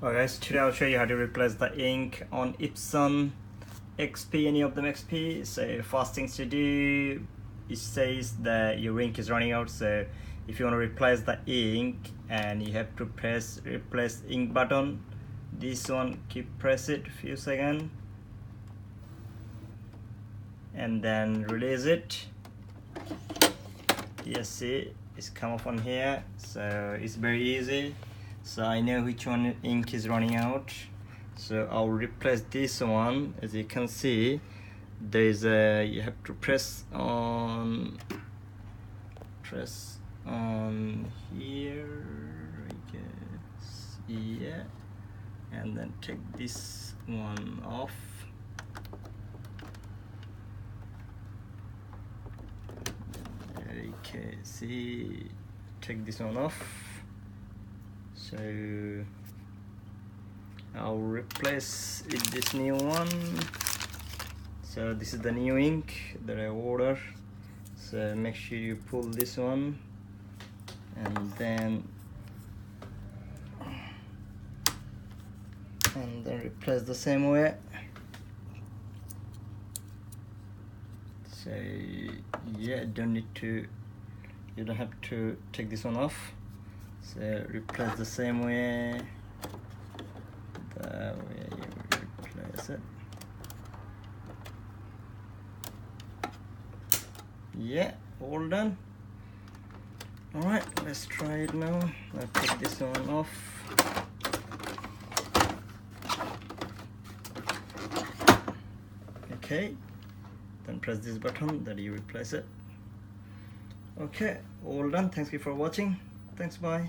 Alright guys, today I'll show you how to replace the ink on Epson XP, any of them XP. So first things to do, it says that your ink is running out. So if you want to replace the ink, and you have to press replace ink button, this one, keep press it a few seconds and then release it. Yes, see, it's come up on here, so it's very easy. So I know which one ink is running out, so I'll replace this one. As you can see, there's a, you have to press on here, I guess, yeah, and then take this one off. Okay, see, take this one off. So I'll replace it this new one. So this is the new ink that I ordered. So make sure you pull this one and then replace the same way. So yeah, you don't have to take this one off. So replace the same way, the way you replace it. Yeah, all done. Alright, let's try it now. I'll take this one off. Okay, then press this button that you replace it. Okay, all done. Thanks you for watching. Thanks, bye.